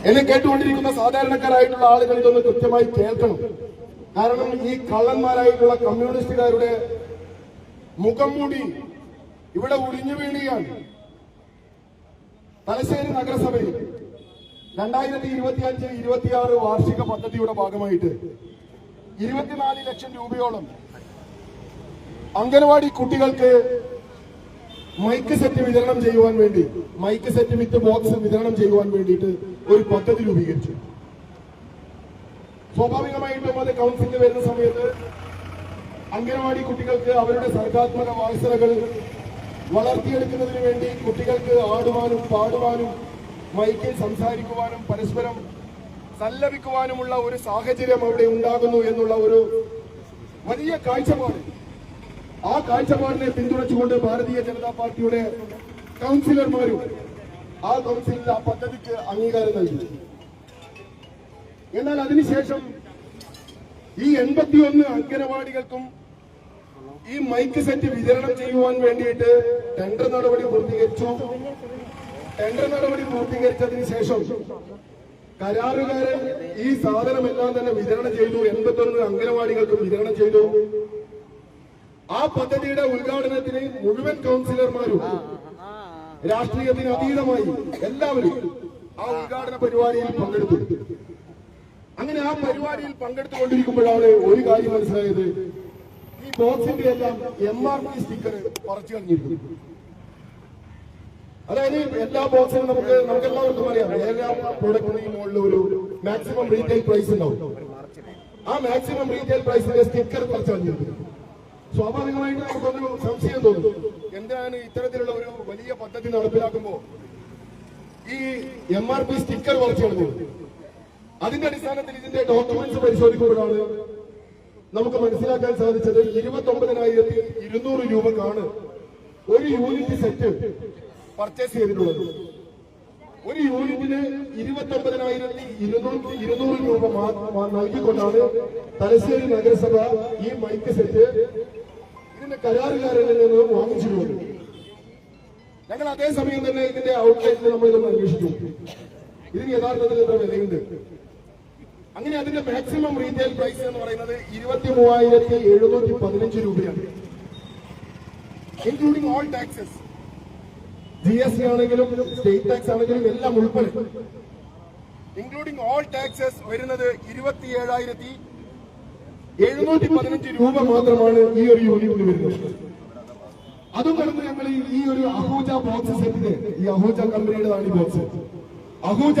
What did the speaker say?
എന്നെ കേട്ടുകൊണ്ടിരിക്കുന്ന സാധാരണക്കാരായിട്ടുള്ള ആളുകൾ ഇതൊന്ന് കൃത്യമായി കേൾക്കണം. കാരണം ഈ കള്ളന്മാരായിട്ടുള്ള കമ്മ്യൂണിസ്റ്റുകാരുടെ മുഖം മൂടി ഇവിടെ ഒളിഞ്ഞു വീഴുകയാണ്. തലശ്ശേരി നഗരസഭയിൽ 2025-26 വാർഷിക പദ്ധതിയുടെ ഭാഗമായിട്ട് 24 ലക്ഷം രൂപയോളം അംഗനവാടി കുട്ടികൾക്ക് മൈക്ക് സെറ്റ് വിതരണം ചെയ്യുവാൻ വേണ്ടി, മൈക്ക് സെറ്റ് വിത്ത് ബോക്സ് വിതരണം ചെയ്യുവാൻ വേണ്ടിയിട്ട് ഒരു പദ്ധതി രൂപീകരിച്ചു. സ്വാഭാവികമായിട്ടും അത് കൗൺസിലിൽ വരുന്ന സമയത്ത് അംഗനവാടി കുട്ടികൾക്ക് അവരുടെ സർഗാത്മക വാത്സലകൾ വളർത്തിയെടുക്കുന്നതിന് വേണ്ടി കുട്ടികൾക്ക് ആടുവാനും പാടുവാനും മൈക്കിൽ സംസാരിക്കുവാനും പരസ്പരം സല്ലപിക്കുവാനുമുള്ള ഒരു സാഹചര്യം അവിടെ ഉണ്ടാകുന്നു എന്നുള്ള ഒരു വലിയ കാഴ്ചപ്പാട്, ആ കാഴ്ചപ്പാടിനെ പിന്തുണച്ചുകൊണ്ട് ഭാരതീയ ജനതാ പാർട്ടിയുടെ കൗൺസിലർമാരും ആ കൗൺസിലിൽ ആ പദ്ധതിക്ക് അംഗീകാരം നൽകി. എന്നാൽ അതിനുശേഷം ഈ 81 അംഗനവാടികൾക്കും ഈ മൈക്ക് സെറ്റ് വിതരണം ചെയ്യുവാൻ വേണ്ടിയിട്ട് ടെൻഡർ നടപടി പൂർത്തീകരിച്ചു. ടെൻഡർ നടപടി പൂർത്തീകരിച്ചതിന് ശേഷം കരാറുകാരൻ ഈ സാധനമെല്ലാം തന്നെ വിതരണം ചെയ്തു. 81 അംഗനവാടികൾക്കും വിതരണം ചെയ്തു. ആ പദ്ധതിയുടെ ഉദ്ഘാടനത്തിന് മുഴുവൻ കൗൺസിലർമാരും രാഷ്ട്രീയത്തിന് അതീതമായി എല്ലാവരും ആ ഉദ്ഘാടന പരിപാടിയിൽ പങ്കെടുത്തു. അങ്ങനെ ആ പരിപാടിയിൽ പങ്കെടുത്തുകൊണ്ടിരിക്കുമ്പോഴാണ് ഒരു കാര്യം മനസ്സിലായത്. ഈ ബോക്സിന്റെ എല്ലാം MRP സ്റ്റിക്കർ പറിച്ചു കളഞ്ഞിരിക്കുന്നു. അതായത് എല്ലാ ബോക്സിനും നമുക്ക് എല്ലാവർക്കും അറിയാം, എല്ലാ പ്രൊഡക്റ്റിനെയും മുകളിൽ ഒരു മാക്സിമം റീറ്റെയിൽ പ്രൈസ് ഉണ്ടാവും. ആ മാക്സിമം റീറ്റെയിൽ പ്രൈസിന്റെ സ്റ്റിക്കർ പറിച്ചു കളഞ്ഞിരിക്കുന്നു. സ്വാഭാവികമായിട്ട് നമുക്കൊരു സംശയം തോന്നും, എന്താണ് ഇത്തരത്തിലുള്ള ഒരു വലിയ പദ്ധതി നടപ്പിലാക്കുമ്പോൾ ഈ MRP സ്റ്റിക്കർ പറിച്ചു കളഞ്ഞത്? അതിന്റെ അടിസ്ഥാനത്തിൽ ഇതിന്റെ ഡോക്യുമെന്റ്സ് പരിശോധിക്കുമ്പോഴാണ് നമുക്ക് മനസ്സിലാക്കാൻ സാധിച്ചത് 29,200 രൂപക്കാണ് ഒരു യൂണിറ്റ് സെറ്റ് പർച്ചേസ് ചെയ്തിട്ടുള്ളത്. ഒരു യൂണിറ്റിന് 29,200 രൂപ നൽകിക്കൊണ്ടാണ് തലശ്ശേരി നഗരസഭ ഈ മൈക്ക് സെറ്റ് ഇതിന്റെ കരാറുകാരനിൽ നിന്ന് വാങ്ങിച്ചിട്ടുള്ളത്. ഞങ്ങൾ അതേസമയം തന്നെ ഇതിന്റെ ഔട്ട്ലെറ്റിൽ നമ്മൾ ഇതൊന്ന് അന്വേഷിച്ചു. ഇതിന് യഥാർത്ഥത്തിൽ എത്ര വിലയുണ്ട്? അങ്ങനെ അതിന്റെ മാക്സിമം റീറ്റെയിൽ പ്രൈസ് എന്ന് പറയുന്നത് 23,715 രൂപയാണ്, ഇൻക്ലൂഡിംഗ് ഓൾ ടാക്സസ്. GST ആണെങ്കിലും സ്റ്റേറ്റ് ടാക്സ് ആണെങ്കിലും എല്ലാം ഉൾപ്പെടെ ഇൻക്ലൂഡിംഗ് ഓൾ ടാക്സസ് വരുന്നത് 27,715 രൂപ മാത്രമാണ് ഈ ഒരു യൂണിറ്റിന് വരുന്നത്. അതും കടന്ന് ഞങ്ങൾ ഈ ഒരു അഹൂജ ബോക്സ് സെറ്റിന്, ഈ അഹൂജ കമ്പനിയുടെതാണ് ഈ ബോക്സ്. അഹൂജ